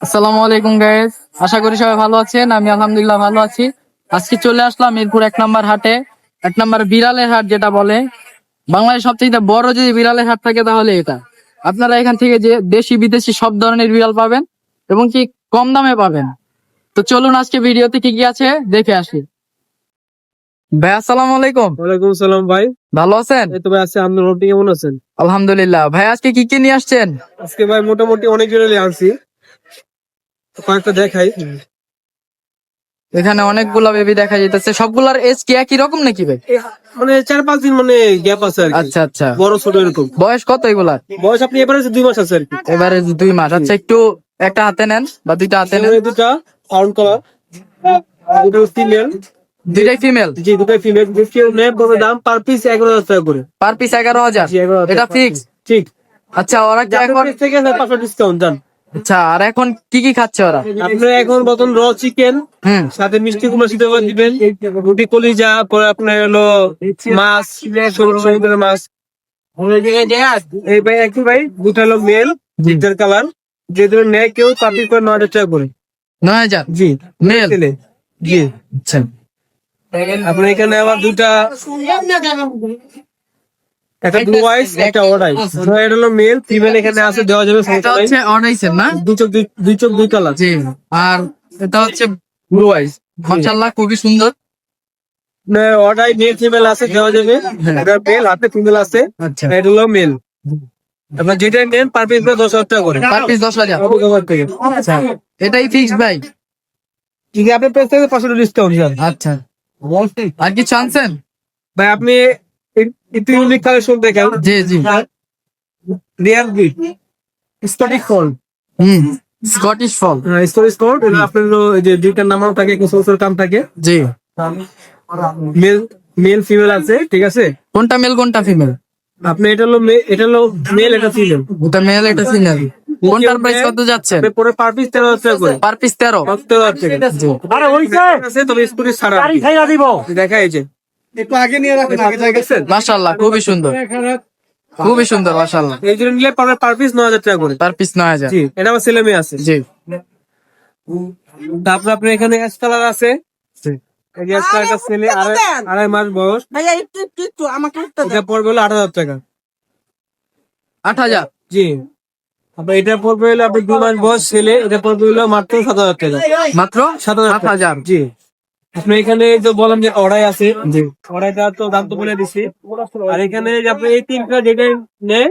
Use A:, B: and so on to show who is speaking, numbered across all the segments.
A: আসসালামু আলাইকুম গাইস, আশা করি সবাই ভালো আছেন। আমি আলহামদুলিল্লাহ ভালো আছি। আজকে চলে আসলাম মিরপুর 1 নম্বর হাটে। 1 নম্বর বিড়ালের হাট যেটা বলে, বাংলাদেশের সবচেয়ে বড় যদি বিড়ালের হাট থাকে তাহলে এটা। আপনারা এখান থেকে যে দেশি বিদেশি সব ধরনের বিড়াল পাবেন এবং কি কম দামে পাবেন। তো চলুন আজকে ভিডিওতে কি কি আছে দেখে আসি। ভাই আসসালামু আলাইকুম।
B: ওয়ালাইকুম সালাম ভাই।
A: ভালো আছেন?
B: এই তো ভাই আছি, আপনি আপনি কেমন আছেন?
A: আলহামদুলিল্লাহ। ভাই আজকে কি কি নিয়ে আসছেন?
B: আজকে ভাই মোটামুটি অনেক জোরে আনছি, তো কয়েকটা দেখাই।
A: এখানে অনেকগুলা বেবি দেখা যাইতেছে, সবগুলার এজ কি একই রকম নাকি ভাই?
B: মানে 4-5 দিন মানে গ্যাপ আছে আর কি।
A: আচ্ছা আচ্ছা।
B: বড় ছোট এরকম।
A: বয়স কত এগুলার?
B: বয়স আপনি এবারে 2 মাস আছে আর কি।
A: এবারে 2 মাস। আচ্ছা, একটু একটা হাতে নেন বা দুইটা হাতে নেন।
B: এবারে দুটা ফাউন্ড কালার, দুটো ফিমেল।
A: দুইটাই ফিমেল?
B: জি, দুটাই ফিমেল। কেউ নেয় পড়বে দাম পার পিস 11,000 টাকা করে।
A: Per piece 11,000?
B: জি, 11,000
A: এটা
B: টাকা।
A: ফিক্স?
B: ঠিক।
A: আচ্ছা, ওরা কি এখন
B: থেকে 500 ডিসকাউন্ট দেন।
A: আচ্ছা, আর এখন কি কি খাচ্ছে ওরা?
B: আপনি এখন বর্তমান র চিকেন, সাথে মিষ্টি কুমড়া সিদ্ধ করে দিবেন, রুটি কলিজা, পরে আপনার হলো মাছ, সমুদ্রের মাছ। এই ভাই একই ভাই, দুটো হলো মেল, জিঞ্জার কালার। যে দুটো নেয় কেউ পাবলিক করে 9,000 টাকা করে।
A: 9,000?
B: জি,
A: মেল?
B: ছেলে। জি।
A: আচ্ছা,
B: আপনার এখানে আবার দুটা, একটা ব্লু আইস, একটা অড আইস। এটা হলো মেল, ফিমেল এখানে আছে, দেওয়া যাবে,
A: এটা
B: সমস্যা নাই।
A: হচ্ছে অনাইসের না?
B: দুই চোখ দুই কালার।
A: জি। আর এটা হচ্ছে ব্লু আইস। মাশাআল্লাহ, খুবই সুন্দর।
B: অড আই মেল ফিমেল আছে, দেওয়া যাবে। এটা মেল, হাতে ফিমেল আছে।
A: আচ্ছা,
B: এটা হলো মেল। আপনার যেটাই নেন পার পিস 10,000 টাকা করে।
A: Per piece 10,000?
B: থেকে
A: আচ্ছা, এটাই ফিক্স ভাই?
B: ঠিক আছে, আপনার পেজ থেকে 500 ডিসকাউন্ট যান।
A: আচ্ছা, আর কিছু আনছেন?
B: ভাই আপনি একটু ইউনিক কালেকশন দেখেন।
A: জি জি।
B: Real breed Scottish fold.
A: Scottish fold?
B: Scottish fold, এটা আপনার হলো এই যে দুইটা নামাও থাকে, কিছু কিছু কাম থাকে।
A: জি।
B: মেল মেল ফিমেল আছে, ঠিক আছে।
A: কোনটা মেল কোনটা ফিমেল?
B: আপনি এটা হলো এটা হলো মেল, এটা ফিমেল।
A: এটা মেল, এটা ফিমেল। কোনটার প্রাইস কত যাচ্ছে?
B: পরে পার পিস 13,000 টাকা করে।
A: Per piece 13?
B: 13,000 টাকা। আরে ওইটা আছে, তবে স্কটিশ ছাড়া দেখা এই যে একটু আগে নিয়ে রাখেন, আগে দেখেছেন।
A: মাশাআল্লাহ, খুবই সুন্দর, খুবই সুন্দর মাশাআল্লাহ।
B: এই জন্য নিলে পার পিস 9,000 টাকা করে।
A: Per piece 9,000?
B: জি, এটা আমার ছেলে মেয়ে আছে।
A: জি।
B: তারপর আপনার এখানে অ্যাশ কালার আছে। এই যে অ্যাশ কালারটা ছেলে, 2.5 মাস বয়স।
C: ভাইয়া একটু আমাকে একটা
B: এটা পড়বে হলো 8,000 টাকা।
A: 8,000?
B: জি। আপনার এটা পড়বে হলো আপনি 2 মাস বয়স ছেলে, এটা পড়বে হলো মাত্র 7,000 টাকা।
A: মাত্র 7,000?
B: জি। আপনি এখানে যে বলেন যে অড়াই আছে, অড়াইটা তো দাম তো বলে দিছি। আর এখানে যে আপনি এই তিনটা যেটা নেন,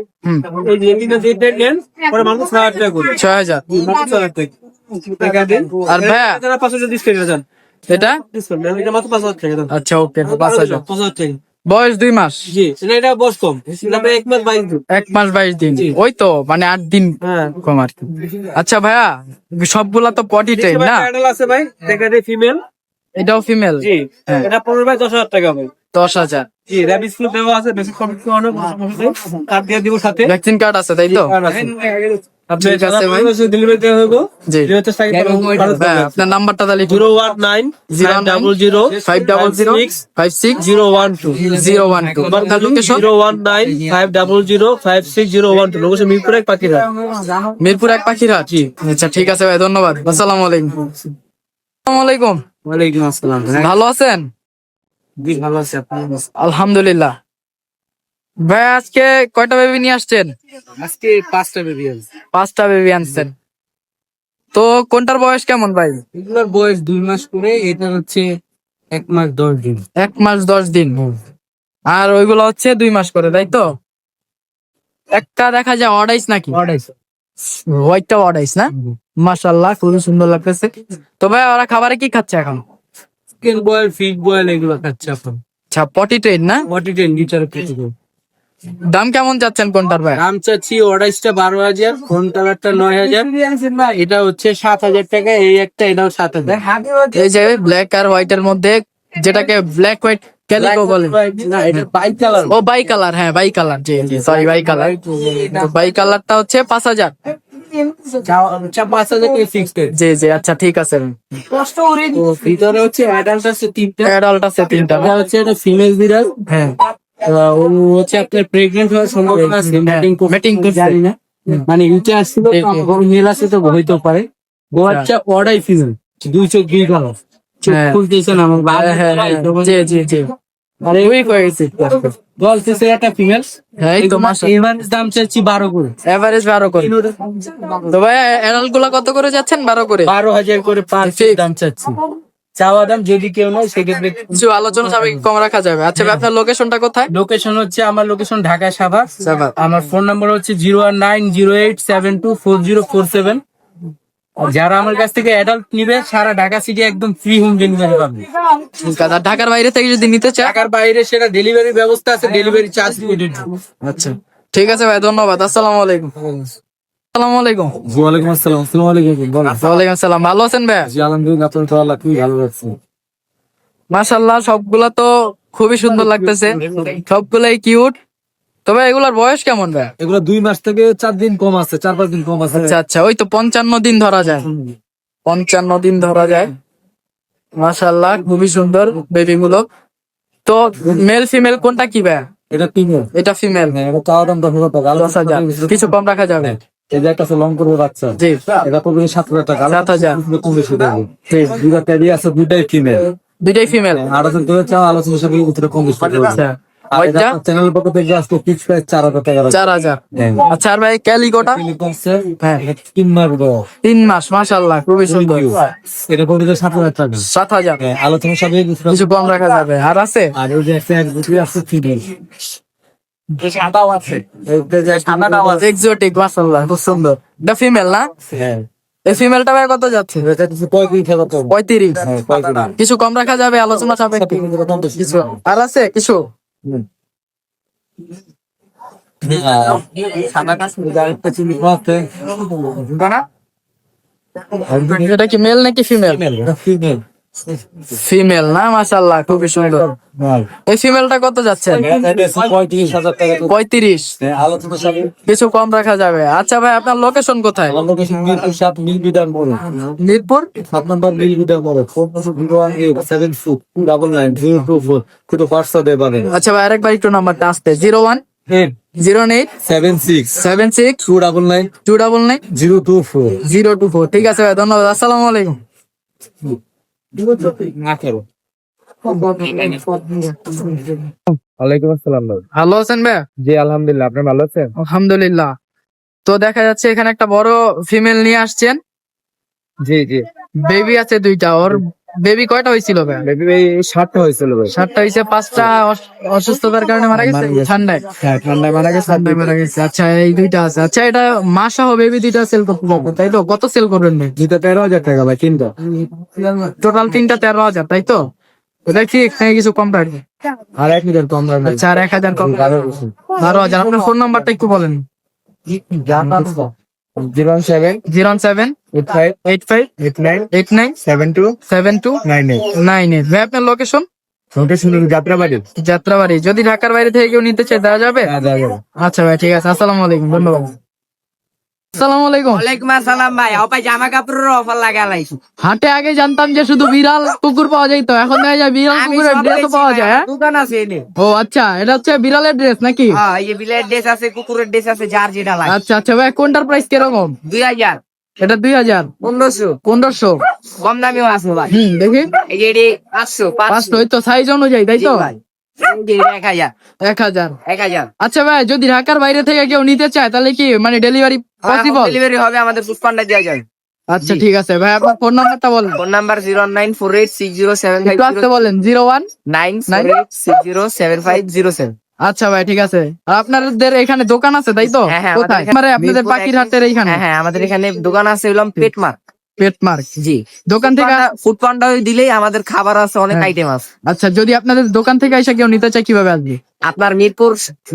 B: এই যে তিনটা যেটা নেন পরে মাত্র 6,000 টাকা করে।
A: 6,000?
B: মাত্র 6,000 টাকা।
A: আর ভাইয়া
B: এটা 500 ডিসকাউন্ট দেন।
A: এটা?
B: এটা মাত্র 5,000 টাকা দেন।
A: আচ্ছা, ওকে, 5,000।
B: 5,000 টাকা।
A: বয়স 2 মাস?
B: জি, এটা বস কম। এটা আপনি 1 মাস 22 দিন।
A: 1 মাস 22 দিন?
B: জি।
A: ওই তো মানে 8 দিন
B: হ্যাঁ।
A: কম আর কি। আচ্ছা ভাইয়া, সবগুলা তো পটি টাইপ না?
B: প্যাডেল আছে ভাই, এটা ফিমেল।
A: এটাও ফিমেল?
B: জি।
A: হ্যাঁ।
B: এটা পড়বে ভাই 10,000 টাকা ভাই।
A: 10,000?
B: জি, র্যাবিস ফ্লু দেওয়া আছে, বেশি কম কিছু অনেক কার্ড দিয়ে দিব সাথে।
A: ভ্যাকসিন কার্ড আছে তাই তো?
B: আপনি
A: ঠিক আছে ভাই।
B: ডেলিভারি দেওয়া হইব।
A: জি।
B: ভাই,
A: আপনার নাম্বারটা তাহলে
B: 019 500
A: 56
B: 012
A: 012। আপনার লোকেশন?
B: 019 500 56012। লোকেশন মিরপুর 1 পাখিরহাট।
A: মিরপুর 1 পাখিরহাট?
B: জি।
A: আচ্ছা, ঠিক আছে ভাই, ধন্যবাদ। আসসালামু আলাইকুম। আসসালামু আলাইকুম।
B: ওয়ালাইকুম আসসালাম।
A: ভালো আছেন?
B: জি, ভালো আছি, আপনি?
A: আলহামদুলিল্লাহ। ভাই আজকে কয়টা বেবি নিয়ে আসছেন?
B: আজকে 5টা বেবি আছে।
A: 5টা বেবি আনছেন? তো কোনটার বয়স কেমন ভাই?
B: এগুলোর বয়স 2 মাস করে, এটা হচ্ছে 1 মাস 10 দিন।
A: 1 মাস 10 দিন? আর ওইগুলো হচ্ছে 2 মাস করে, তাই তো? একটা দেখা যায় অডাইস নাকি? হোয়াইটটা অডাইস না? মাশাআল্লাহ, খুবই সুন্দর লাগতেছে। তো ভাই ওরা খাবারে কি খাচ্ছে এখন?
B: চিকেন বয়েল, ফিশ বয়েল এগুলো খাচ্ছে এখন।
A: আচ্ছা, পটি ট্রেন না?
B: 40 লিটার কেজি।
A: দাম কেমন যাচ্ছেন কোনটার ভাই?
B: দাম চাচ্ছি অর্ডাইসটা 12,000, ফোন কালারটা 9,000, এটা হচ্ছে 7,000 টাকা। এই একটা, এটাও 7,000।
A: এই যে ব্ল্যাক আর হোয়াইটের মধ্যে যেটাকে ব্ল্যাক হোয়াইট ক্যালিকো বলে
B: না, এটা বাই কালার।
A: ও বাই কালার, হ্যাঁ বাই কালার, জি জি, সরি, বাই কালার। তো বাই কালারটা হচ্ছে 5,000?
B: 5,000 টাকা ফিক্সড।
A: জি জি, আচ্ছা ঠিক আছে।
B: তো ভিতরে হচ্ছে অ্যাডাল্ট আছে 3টা,
A: অ্যাডাল্ট আছে 3টা?
B: এটা হচ্ছে একটা ফিমেল বিড়াল।
A: হ্যাঁ।
B: ও হচ্ছে আপনার প্রেগনেন্ট হওয়ার সম্ভাবনা আছে,
A: হ্যাঁ,
B: ম্যাটিং
A: mating করছে।
B: জানি না, মানে ইউটে আসছিল তো, মেল আছে তো হইতেও পারে। গোয়াচ্চা ওটাই ফিমেল, 2 চোখ 2 কালো, চোখ
A: হ্যাঁ।
B: খুলতেছে না, আমার
A: জি জি
B: আরে
A: উইক হয়ে গেছে
B: বলতেছে একটা ফিমেল।
A: হ্যাঁ, এই তো মাসা
B: এভারেজ দাম চাচ্ছি 12 করে,
A: এভারেজ 12 করে। তো ভাই এডাল্ট গুলা কত করে যাচ্ছেন? 12 করে।
B: 12,000 করে পার পিস দাম চাচ্ছি, চাওয়া দাম। যদি কেউ নয় সেক্ষেত্রে
A: কিছু আলোচনা সাপেক্ষে কম রাখা যাবে। আচ্ছা ভাই, আপনার লোকেশনটা কোথায়?
B: লোকেশন হচ্ছে, আমার লোকেশন ঢাকা সাভার।
A: সাভার।
B: আমার ফোন নাম্বার হচ্ছে 01908724047। আর যারা আমার কাছ থেকে অ্যাডাল্ট নিবে সারা ঢাকা সিটি একদম ফ্রি হোম ডেলিভারি পাবে।
A: ঠিক আছে। আর ঢাকার বাইরে থেকে যদি নিতে চায়?
B: ঢাকার বাইরে সেটা ডেলিভারি ব্যবস্থা আছে, ডেলিভারি চার্জ পেড।
A: আচ্ছা ঠিক আছে ভাই, ধন্যবাদ। আসসালামু আলাইকুম। আসসালামু আলাইকুম।
B: ওয়ালাইকুম আসসালাম। আসসালামু আলাইকুম।
A: ওয়ালাইকুম আসসালাম। ভালো আছেন ভাই?
B: জি আলহামদুলিল্লাহ, আপনার তো আল্লাহ খুবই ভালো লাগছে।
A: মাশাআল্লাহ, সবগুলা তো খুবই সুন্দর লাগতেছে, সবগুলাই কিউট। তবে এগুলার বয়স কেমন ভাই?
B: এগুলো 2 মাস থেকে 4 দিন কম আছে, 4-5 দিন কম আছে।
A: আচ্ছা আচ্ছা, ওই তো 55 দিন ধরা যায়, 55 দিন ধরা যায়। মাশাআল্লাহ, খুবই সুন্দর বেবি গুলো। তো মেল ফিমেল কোনটা কি ভাই?
B: এটা ফিমেল।
A: এটা ফিমেল।
B: এটা চাওয়া দাম 10,000 টাকা।
A: 10,000, কিছু কম রাখা যাবে?
B: এই যে একটা আছে লং করবো বাচ্চা,
A: জি
B: এটা পড়বে 7,000 টাকা।
A: 7,000।
B: কম বেশি দেবো।
A: জি,
B: দুইটা ট্যাডি আছে, দুইটাই ফিমেল।
A: দুইটাই ফিমেল।
B: আর আছে দুটো চাও আলোচনা সঙ্গে ভিতরে কম বেশি দেবো।
A: আচ্ছা,
B: আর এটা
A: ওইটা
B: চ্যানেল পক্ষ থেকে আজকে ফিক্স প্রাইস 4,000 টাকা।
A: 4,000। আচ্ছা, আর ভাই ক্যালিকোটা? হ্যাঁ,
B: 3 মাস বয়স।
A: 3 মাস। মাশাআল্লাহ, খুবই সুন্দর।
B: এটা পড়বে 7,000 টাকা।
A: 7,000,
B: আলোচনা সঙ্গে
A: কিছু কম রাখা যাবে। আর আছে?
B: আর ওই যে একটা দুটি আছে ফিমেল।
A: এক্সোটিক, মাশাআল্লাহ, খুব সুন্দর। এটা ফিমেল না?
B: হ্যাঁ,
A: এই ফিমেলটা ভাই কত যাচ্ছে?
B: এটা হচ্ছে 35,000 টাকা।
A: 35।
B: 35,000
A: কিছু কম রাখা যাবে আলোচনা সাপেক্ষে? কিছু আর আছে কিছু? এটা কি মেল নাকি ফিমেল? ফিমেল না? মাশাআল্লাহ, খুবই সুন্দর। এই ফিমেলটা কত যাচ্ছে?
B: 35,000 টাকা।
A: 35।
B: আলোচনা সঙ্গে
A: কিছু কম রাখা যাবে। আচ্ছা ভাই, আপনার লোকেশন কোথায়?
B: আমার লোকেশন মিরপুর 7 মিলবিদার মোড়।
A: মিরপুর
B: 7 নম্বর মিলবিদার মোড়। ফোন নম্বর 018729024 কিন্তু পার্সা দেবে পারেন।
A: আচ্ছা ভাই, আরেকবার একটু নাম্বারটা আসতে। 01 08
B: 76
A: 76
B: 299
A: 299
B: 024।
A: 024। ঠিক আছে ভাই, ধন্যবাদ। আসসালামু আলাইকুম।
B: ওয়ালাইকুম আসসালাম।
A: ভালো আছেন ভাই?
B: জি আলহামদুলিল্লাহ, আপনি ভালো আছেন?
A: আলহামদুলিল্লাহ। তো দেখা যাচ্ছে এখানে একটা বড় ফিমেল নিয়ে আসছেন।
B: জি জি।
A: বেবি আছে দুইটা। ওর বেবি কয়টা হয়েছিল ভাই?
B: বেবি ভাই 7টা হয়েছিল ভাই।
A: 7টা হয়েছে, 5টা অসুস্থতার কারণে মারা গেছে ঠান্ডায়।
B: হ্যাঁ, ঠান্ডায় মারা গেছে।
A: ঠান্ডায় মারা গেছে। আচ্ছা, এই দুইটা আছে। আচ্ছা, এটা মা সহ বেবি দুইটা সেল করতে পারবো, তাই তো? কত সেল করবেন ভাই?
B: দুইটা 13,000 টাকা ভাই, তিনটা।
A: টোটাল 3টা 13,000, তাই তো? ওটা ঠিক নাকি কিছু কম রাখবে?
B: আর 1,000 কম রাখবেন।
A: আচ্ছা, আর 1,000 কম। 12,000। আপনার ফোন নাম্বারটা একটু বলেন।
B: 07
A: 07
B: 85
A: 85
B: 89
A: 89
B: 72
A: 72
B: 98।
A: 98। ভাই, আপনার লোকেশন?
B: লোকেশন যাত্রাবাড়ি।
A: যাত্রাবাড়ি। যদি ঢাকার বাইরে থেকে কেউ নিতে চায় দেওয়া যাবে?
B: হ্যাঁ, যাবে।
A: আচ্ছা ভাই, ঠিক আছে। আসসালামু আলাইকুম, ধন্যবাদ। আসসালামু আলাইকুম।
C: ওয়ালাইকুম আসসালাম ভাই। ও ভাই জামা কাপড়ের অফার লাগালাইছি।
A: হাটে আগে জানতাম যে শুধু বিড়াল কুকুর পাওয়া যায়, তো এখন দেখা যায় বিড়াল কুকুরের ড্রেসও পাওয়া যায়। হ্যাঁ?
C: দোকান আছে এনে।
A: ও আচ্ছা, এটা হচ্ছে বিড়ালের ড্রেস নাকি?
C: হ্যাঁ, এই যে বিলের ড্রেস আছে, কুকুরের ড্রেস আছে, যার যেটা লাগে।
A: আচ্ছা আচ্ছা ভাই, কোনটার প্রাইস কিরকম?
C: 2000
A: এটা 2000
C: 1500
A: 1500।
C: কম দামিও আছে ভাই।
A: দেখি।
C: এই যে এটি 500
A: 500, ওই তো সাইজ অনুযায়ী, তাই তো?
C: ভাই। এই যে 1000
A: 1000।
C: 1000
A: আচ্ছা ভাই, যদি ঢাকার বাইরে থেকে কেউ নিতে চায় তাহলে কি মানে ডেলিভারি পসিবল?
C: ডেলিভারি হবে, আমাদের পুষ্পান্ডা দেওয়া যাবে।
A: আচ্ছা ঠিক আছে ভাই, আপনার ফোন নাম্বারটা বলেন।
C: ফোন নাম্বার
A: একটু আসতে
C: 094860750
A: বলেন। 01।
C: 948607507।
A: আচ্ছা ভাই, ঠিক আছে। আর আপনাদের এখানে দোকান আছে, তাই তো?
C: হ্যাঁ, হ্যাঁ,
A: কোথায়?
C: আমাদের
A: মানে আপনাদের পাখির হাটের এইখানে?
C: হ্যাঁ হ্যাঁ, আমাদের এখানে দোকান আছে, হলাম পেটমার্ক।
A: পেট মার্ক।
C: জি,
A: দোকান থেকে
C: ফুড পান্ডা দিলেই আমাদের খাবার আছে, অনেক
A: হ্যাঁ।
C: আইটেম আছে।
A: আচ্ছা, যদি আপনাদের দোকান থেকে এসে কেউ নিতে চায় কিভাবে আসবে?
C: আপনার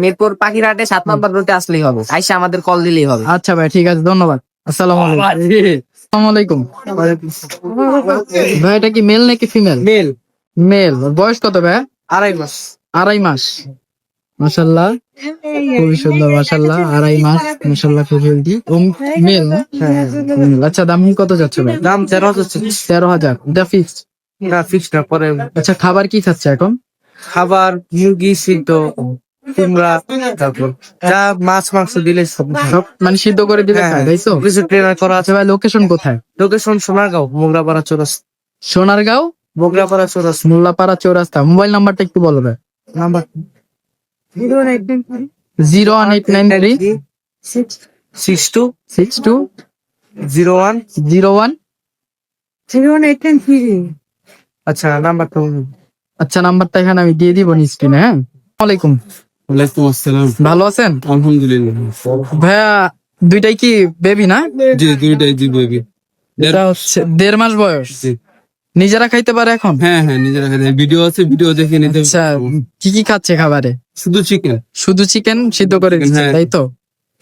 C: মিরপুর পাখিরহাটে 7 নম্বর রোডে আসলেই হবে, আইসা আমাদের কল দিলেই হবে।
A: আচ্ছা ভাই, ঠিক আছে, ধন্যবাদ। আসসালামু আলাইকুম। ভাই, এটা কি মেল নাকি ফিমেল?
B: মেল।
A: মেল। বয়স কত ভাই?
C: 2.5 মাস।
A: 2.5 মাস। মাশাআল্লাহ, খুবই সুন্দর। মাশাআল্লাহ, 2.5 মাস। মাশাআল্লাহ, খুব হেলদি। মেল না? মেল। আচ্ছা, দাম কত যাচ্ছে ভাই?
C: দাম 13,000।
A: 13,000। এটা ফিক্সড?
C: না, ফিক্সড না, পরে।
A: আচ্ছা, খাবার কি খাচ্ছে এখন?
C: খাবার মুরগি সিদ্ধ,
B: কুমড়া, তারপর যা মাছ মাংস দিলে সব
A: সব মানে সিদ্ধ করে দিলে খায়, তাই তো?
B: কিছু ট্রেনার করা আছে।
A: আচ্ছা ভাই, লোকেশন কোথায়?
B: লোকেশন সোনারগাঁও, মোগরাপাড়া চৌরাস্তা।
A: সোনারগাঁও
B: মোগরাপাড়া চৌরাস্তা।
A: মোল্লাপাড়া চৌরাস্তা। মোবাইল নাম্বারটা একটু বলো ভাই।
B: নাম্বার
A: 01893
B: 62
A: 62
B: 01
A: 01।
B: আচ্ছা নাম্বার তো
A: আচ্ছা, নাম্বারটা এখানে আমি দিয়ে দিব স্ক্রিনে। হ্যাঁ, ওয়ালাইকুম।
D: ওয়ালাইকুম আসসালাম।
A: ভালো আছেন
D: আলহামদুলিল্লাহ।
A: ভাইয়া? দুইটাই কি বেবি না?
D: জি দুইটাই জি বেবি।
A: এটা হচ্ছে 1.5 মাস বয়স।
D: জি।
A: নিজেরা খাইতে পারে এখন?
D: হ্যাঁ হ্যাঁ, নিজেরা খাই। ভিডিও আছে, ভিডিও দেখে নিতে।
A: আচ্ছা, কি কি খাচ্ছে খাবারে?
D: শুধু চিকেন।
A: শুধু চিকেন সিদ্ধ করে দিচ্ছে,
D: হ্যাঁ।
A: তাই তো?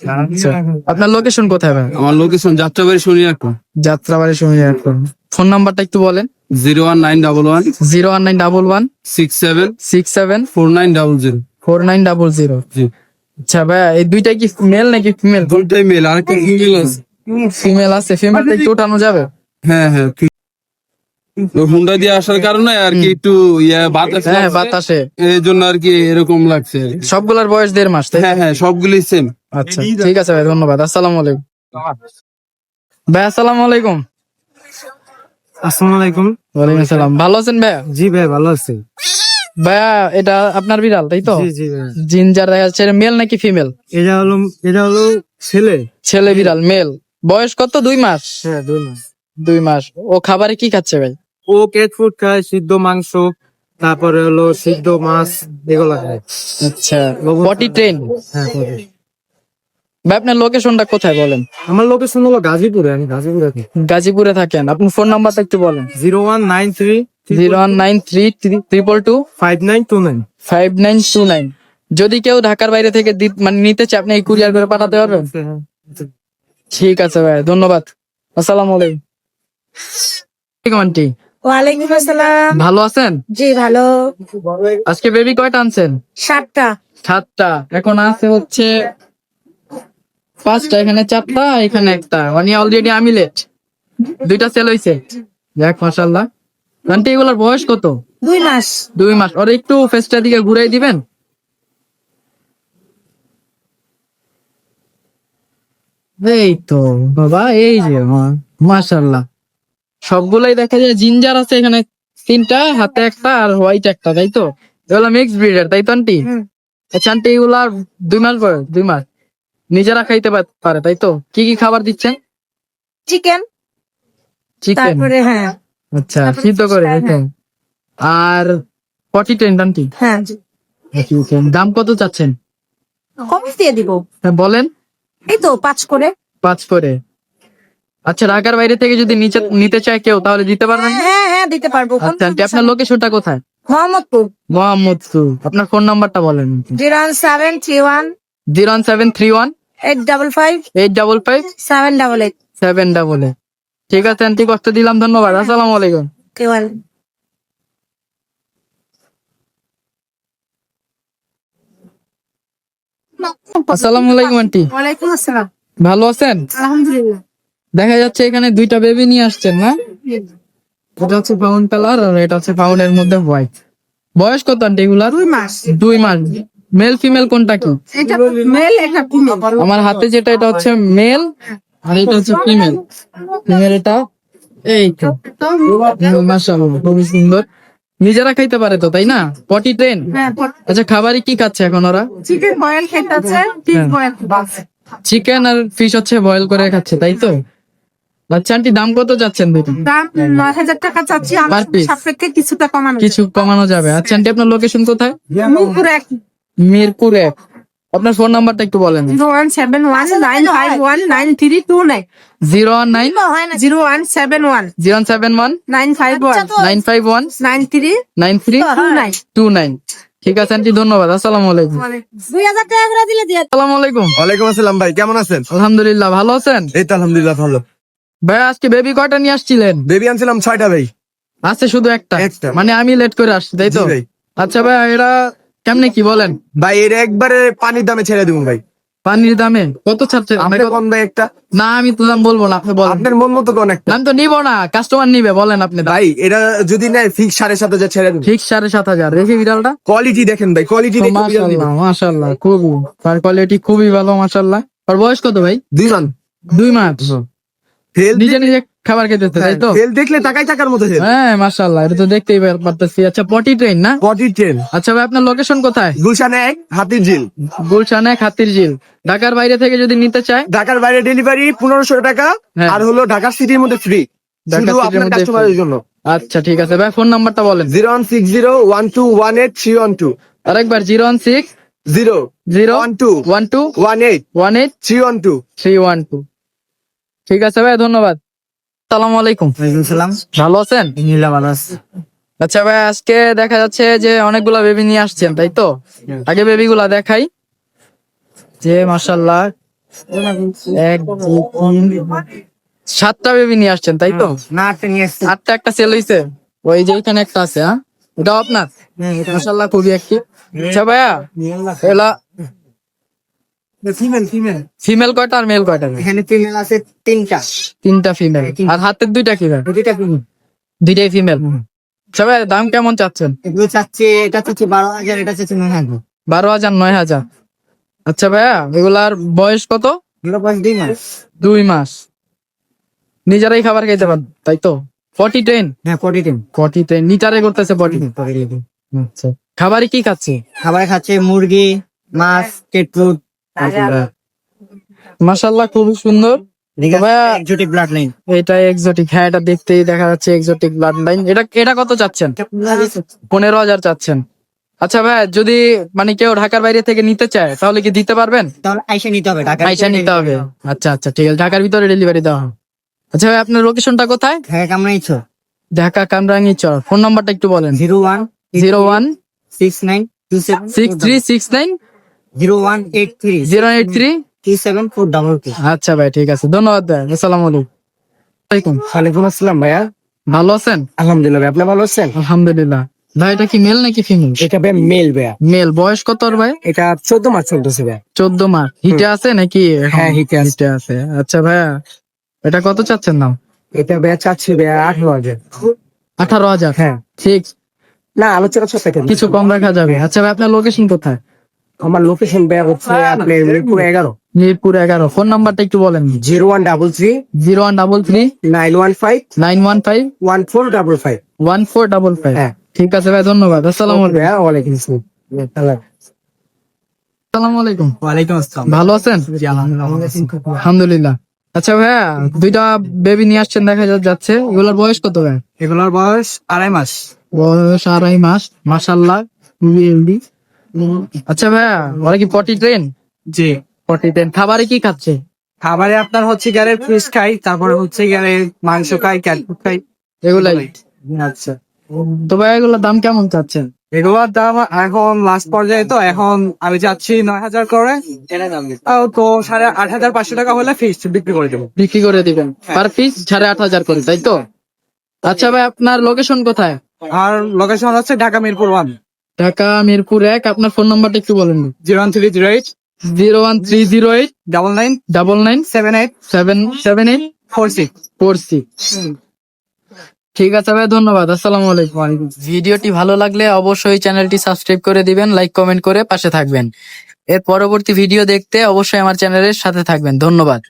A: আচ্ছা, আপনার লোকেশন কোথায় ভাই?
D: আমার লোকেশন যাত্রাবাড়ি শনিয়ারপুর।
A: যাত্রাবাড়ি শুনে এখন। ফোন নাম্বারটা একটু বলেন।
D: 01911
A: 01911
D: 67
A: 67
D: 4900।
A: 4900।
D: জি।
A: আচ্ছা ভাইয়া, এই দুইটাই কি মেল নাকি ফিমেল?
D: দুইটাই মেল, আরেকটা ফিমেল আছে।
A: ফিমেল আছে, ফিমেলটা একটু উঠানো যাবে?
D: হ্যাঁ হ্যাঁ। হুন্ডা দিয়ে আসার কারণে আর কি একটু বাতাস
A: হ্যাঁ,
D: লাগছে।
A: বাতাসে।
D: এই জন্য আর কি এরকম লাগছে আর কি।
A: সবগুলার বয়স 1.5 মাস, তাই?
D: হ্যাঁ হ্যাঁ, সবগুলি সেম।
A: আচ্ছা ঠিক আছে ভাই, ধন্যবাদ। আসসালামু আলাইকুম ভাই। আসসালামু আলাইকুম।
B: আসসালামু আলাইকুম।
A: ওয়ালাইকুম আসসালাম। ভালো আছেন ভাইয়া?
B: জি ভাই ভালো আছি।
A: ভাইয়া, এটা আপনার বিড়াল, তাই তো?
B: জি জি ভাই।
A: জিঞ্জার দেখা যাচ্ছে। মেল নাকি ফিমেল?
B: এটা হলো ছেলে।
A: ছেলে বিড়াল, মেল। বয়স কত? 2 মাস।
B: হ্যাঁ 2 মাস।
A: 2 মাস। ও খাবারে কি খাচ্ছে ভাই?
B: ও ক্যাট ফুড খায়, সিদ্ধ মাংস, তারপরে হলো সিদ্ধ মাছ, এগুলো খায়।
A: আচ্ছা, পটি ট্রেন।
B: হ্যাঁ করে।
A: ভাই, আপনার লোকেশনটা কোথায় বলেন?
B: আমার লোকেশন হলো গাজীপুরে, আমি গাজীপুরে থাকি।
A: গাজীপুরে থাকেন। আপনার ফোন নাম্বারটা একটু বলেন।
B: 0193
A: 01933 222
B: 5929।
A: 5929। যদি কেউ ঢাকার বাইরে থেকে মানে নিতে চায়, আপনি কুরিয়ার করে পাঠাতে পারবেন? ঠিক আছে ভাই, ধন্যবাদ। আসসালামু আলাইকুম। আন্টি,
E: ওয়ালাইকুম আসসালাম।
A: ভালো আছেন?
E: জি ভালো।
A: আজকে বেবি কয়টা আনছেন?
E: 7টা।
A: 7টা। এখন আছে হচ্ছে 5টা, এখানে 4টা, এখানে একটা, মানে অলরেডি আমি লেট। 2টা সেল হয়েছে। যাক মাশাআল্লাহ। আন্টি, এগুলার বয়স কত?
E: 2 মাস।
A: 2 মাস। ওরা একটু ফেসটা দিকে ঘুরাই দিবেন। এই তো বাবা, এই যে মাশাআল্লাহ। সবগুলাই দেখা যায় জিঞ্জার আছে এখানে 3টা, হাতে একটা আর হোয়াইট একটা, তাই তো? এগুলা মিক্স ব্রিডার, তাই তো আন্টি? আচ্ছা আন্টি, এগুলার 2 মাস বয়স। 2 মাস। নিজেরা খাইতে পারে, তাই তো? কি কি খাবার দিচ্ছেন?
E: চিকেন।
A: চিকেন।
E: তারপরে হ্যাঁ।
A: আচ্ছা,
E: তারপরে
A: সিদ্ধ করে, তাই তো?
E: হ্যাঁ।
A: আর পটি ট্রেন আন্টি?
E: হ্যাঁ জি।
A: দাম কত চাচ্ছেন?
E: কম দিয়ে দিব।
A: হ্যাঁ, বলেন।
E: এই তো 5 করে।
A: 5 করে। আচ্ছা, ঢাকার বাইরে থেকে যদি নিতে চায় কেউ, তাহলে দিতে পারবেন?
E: হ্যাঁ হ্যাঁ দিতে পারবো।
A: আচ্ছা আন্টি, আপনার লোকেশনটা কোথায়?
E: মোহাম্মদপুর।
A: মোহাম্মদপুর। আপনার ফোন নাম্বারটা বলেন।
E: 01731
A: 01731
E: 855
A: 855
E: 788।
A: 788। ঠিক আছে আন্টি, কষ্ট দিলাম, ধন্যবাদ। আসসালামু আলাইকুম।
E: কেবল।
A: আসসালামু আলাইকুম আন্টি,
E: ওয়ালাইকুম আসসালাম।
A: ভালো আছেন?
E: আলহামদুলিল্লাহ।
A: দেখা যাচ্ছে এখানে 2টা বেবি নিয়ে আসছেন না? এটা হচ্ছে ব্রাউন কালার আর এটা হচ্ছে ব্রাউনের মধ্যে হোয়াইট। বয়স কত আন্টি এগুলার?
E: 2 মাস।
A: 2 মাস। মেল ফিমেল কোনটা কি?
E: এটা মেল, এটা ফিমেল।
A: আমার হাতে যেটা, এটা হচ্ছে মেল আর এটা হচ্ছে ফিমেল। ফিমেল এটা, এই তো মাশাআল্লাহ, খুবই সুন্দর। নিজেরা খাইতে পারে তো, তাই না? Potty train.
E: হ্যাঁ,
A: আচ্ছা, খাবারই কি খাচ্ছে এখন ওরা?
E: চিকেন বয়েল খেতেছে, ফিশ বয়েল।
A: চিকেন আর ফিশ হচ্ছে বয়েল করে খাচ্ছে, তাই তো? আচ্ছা আন্টি, দাম কত যাচ্ছেন দুটো?
E: দাম 9,000 টাকা চাচ্ছি।
A: Per
E: আমার
A: piece?
E: সাপেক্ষে কিছুটা কমানো
A: কিছু কমানো যাবে। আচ্ছা আন্টি, আপনার লোকেশন কোথায়?
E: মিরপুর 1।
A: মিরপুর 1। আপনার ফোন নাম্বারটা একটু বলেন।
E: 01719519329।
A: 019
E: 0171951
A: 071 951 9329। ঠিক আছে আন্টি, ধন্যবাদ। আসসালামু আলাইকুম।
E: 2000 টাকা করে দিলে দিয়ে।
A: আসসালামু আলাইকুম।
F: ওয়ালাইকুম আসসালাম ভাই, কেমন আছেন?
A: আলহামদুলিল্লাহ, ভালো আছেন?
F: এই তো আলহামদুলিল্লাহ ভালো।
A: ভাই, আজকে বেবি কয়টা নিয়ে আসছিলেন?
F: বেবি আনছিলাম 6টা ভাই।
A: আছে শুধু একটা?
F: একটা।
A: মানে আমি লেট করে আসছি, তাই তো?
F: জি ভাই।
A: আচ্ছা ভাই, এরা কেমনে কি বলেন?
F: ভাই এর একবারে পানির দামে ছেড়ে দেবো ভাই।
A: পানির দামে কত ছাড়ছেন?
F: আপনি কোন ভাই একটা
A: না আমি তো দাম বলবো না, আপনি বলেন।
F: আপনার মন মতো কোন একটা
A: আমি তো নিবো না, কাস্টমার নিবে, বলেন আপনি।
F: ভাই এটা যদি নেয় ফিক্স 7,500 ছেড়ে দেন।
A: ঠিক 7,500 দেখি বিড়ালটা।
F: কোয়ালিটি দেখেন ভাই, কোয়ালিটি দেখে বিড়াল
A: মাশাল্লাহ
F: দিবেন।
A: মাশাল্লাহ, খুবই তার কোয়ালিটি খুবই ভালো মাশাল্লাহ। আর বয়স কত ভাই?
F: 2 মান
A: 2 মাস।
F: হেল
A: নিজে নিজে খাবার খেতেছে তাই তো?
F: হেল দেখলে তাকাই টাকার মতো হেল।
A: হ্যাঁ মাশাল্লাহ, এটা তো দেখতেই পারতেছি। আচ্ছা পটি ট্রেন না?
F: বডি ট্রেন
A: আচ্ছা ভাই আপনার লোকেশন কোথায়?
F: গুলশানে 1 হাতির ঝিল।
A: গুলশানে খাতির ঝিল। ঢাকার বাইরে থেকে যদি নিতে চায়?
F: ঢাকার বাইরে ডেলিভারি 1500 টাকা,
A: হ্যাঁ।
F: আর হলো ঢাকা সিটির মধ্যে ফ্রি,
A: ঢাকা
F: শুধু
A: সিটির
F: আপনার
A: মধ্যে
F: কাস্টমারের
A: free।
F: জন্য।
A: আচ্ছা ঠিক আছে ভাই, ফোন নাম্বারটা বলেন।
F: 016012183112
A: আরেকবার 016
F: 0
A: 012
F: 18
A: 18
F: 312।
A: 312। ঠিক আছে ভাই, ধন্যবাদ। আসসালামু আলাইকুম।
C: সালাম।
A: ভালো আছেন?
C: নীলা ভালো আছে।
A: আচ্ছা ভাই, আজকে দেখা যাচ্ছে যে অনেকগুলা বেবি নিয়ে আসছেন তাই তো? আগে বেবি গুলা দেখাই। যে মাশাল্লাহ 1 2 3 7টা বেবি নিয়ে আসছেন তাই তো?
C: না একটা নিয়ে এসছি।
A: 8টা একটা সেল হইছে। ওই যে ওইখানে একটা আছে। হ্যাঁ এটাও আপনার? মাশাল্লাহ খুবই অ্যাক্টিভ। আচ্ছা ভাইয়া এলা
C: ফিমেল ফিমেল
A: ফিমেল কয়টা আর মেল কয়টা?
C: এখানে ফিমেল আছে 3টা।
A: 3টা ফিমেল। আর হাতের 2টা কি ভাই?
C: দুইটা ফিমেল।
A: 2টাই ফিমেল। আচ্ছা ভাই দাম কেমন চাচ্ছেন?
C: এগুলো চাচ্ছে, এটা চাচ্ছে 12,000, এটা চাচ্ছে 9,000।
A: 12,000 9,000। আচ্ছা ভাইয়া এগুলার বয়স কত?
C: এগুলো বয়স 2 মাস।
A: 2 মাস। নিজেরাই খাবার খাইতে পারেন তাই তো? 40 ট্রেন?
C: হ্যাঁ 40
A: 40 ট্রেন লিটারে করতেছে 40। আচ্ছা খাবারে কি খাচ্ছে?
C: খাবারে খাচ্ছে মুরগি, মাছ, কেট ফুড।
A: মাশাল্লাহ খুবই সুন্দর। তো ভাইয়া
C: এক্সোটিক ব্লাড লাইন।
A: এটা এক্সোটিক, হ্যাঁ এটা দেখতেই দেখা যাচ্ছে এক্সোটিক ব্লাড লাইন। এটা কত চাচ্ছেন? 15,000 চাচ্ছেন। আচ্ছা ভাই যদি মানে কেউ ঢাকার বাইরে থেকে নিতে চায় তাহলে কি দিতে পারবেন?
C: তাহলে আইসা নিতে হবে, ঢাকা
A: আইসা নিতে হবে। আচ্ছা আচ্ছা ঠিক আছে, ঢাকার ভিতরে ডেলিভারি দেওয়া হবে। আচ্ছা ভাই আপনার লোকেশনটা কোথায়?
C: ঢাকা কামরাইছো।
A: ঢাকা কামরাঙ্গীরচর। ফোন নাম্বারটা একটু বলেন।
C: 01
A: 01
C: 6927
A: 6369
C: 0183
A: 083।
C: 37422।
A: আচ্ছা ভাই ঠিক আছে, ধন্যবাদ ভাই। আসসালামু আলাইকুম।
F: ওয়ালাইকুম আসসালাম ভাইয়া।
A: ভালো আছেন?
F: আলহামদুলিল্লাহ ভাই, আপনি ভালো আছেন?
A: আলহামদুলিল্লাহ। ভাই এটা কি মেল নাকি ফিমেল?
F: এটা ভাই মেল ভাইয়া।
A: মেল। বয়স কত ওর ভাই?
F: এটা 14 মাস চলতেছে ভাইয়া।
A: 14 মাস। হিটে আছে নাকি এখন?
F: হ্যাঁ, হিটে আছে।
A: হিটে আছে। আচ্ছা ভাইয়া এটা কত চাচ্ছেন দাম?
F: এটা ভাইয়া চাচ্ছি ভাইয়া 18,000।
A: 18,000।
F: হ্যাঁ।
A: ঠিক,
F: না আলোচনা সাপেক্ষে
A: কিছু কম রাখা যাবে। আচ্ছা ভাই আপনার লোকেশন কোথায়?
F: আমার লোকেশন ভাইয়া হচ্ছে আপনার মিরপুর 11
A: মিরপুর 11। ফোন নাম্বারটা একটু বলেন।
F: 0133
A: 0133
F: 915
A: 915
F: 1455।
A: 1455।
F: হ্যাঁ।
A: ঠিক আছে ভাই, ধন্যবাদ। আসসালামু আলাইকুম।
F: ভাইয়া ওয়ালাইকুম আসসালাম।
A: আসসালামু আলাইকুম।
C: ওয়ালাইকুম আসসালাম।
A: ভালো আছেন? আলহামদুলিল্লাহ। আচ্ছা ভাইয়া 2টা বেবি নিয়ে আসছেন দেখা যাচ্ছে, এগুলোর বয়স কত ভাই?
C: এগুলোর বয়স 2.5 মাস।
A: বয়স 2.5 মাস। মাশাআল্লাহ খুবই হেলদি। আচ্ছা ভাইয়া ওরা কি পটি ট্রেন?
C: জি।
A: Potty train. খাবারে কি খাচ্ছে?
C: খাবারে আপনার হচ্ছে গেলে ফিশ খাই, তারপরে হচ্ছে গেলে মাংস খাই, ক্যাট ফুড খাই।
A: এগুলাই।
C: আচ্ছা।
A: তো ভাই এগুলোর দাম কেমন চাচ্ছেন?
C: এগুলোর দাম এখন লাস্ট পর্যায়ে, তো এখন আমি যাচ্ছি 9,000 করে। তো 8,500 টাকা হলে ফিস বিক্রি করে দেবো।
A: বিক্রি করে দিবেন পার পিস 8,500 করে তাই তো? আচ্ছা ভাই আপনার লোকেশন কোথায়?
C: আর লোকেশন হচ্ছে ঢাকা মিরপুর 1।
A: ঢাকা মিরপুর 1। আপনার ফোন নাম্বারটা একটু বলেন।
C: 01308
A: 01308
C: 99
A: 99
C: 78
A: 778
C: 46।
A: 46। ঠিক আছে ভাই, ধন্যবাদ। আসসালামু আলাইকুম। ভিডিওটি ভালো লাগলে অবশ্যই চ্যানেলটি সাবস্ক্রাইব করে দিবেন, লাইক কমেন্ট করে পাশে থাকবেন। এর পরবর্তী ভিডিও দেখতে অবশ্যই আমার চ্যানেলের সাথে থাকবেন। ধন্যবাদ।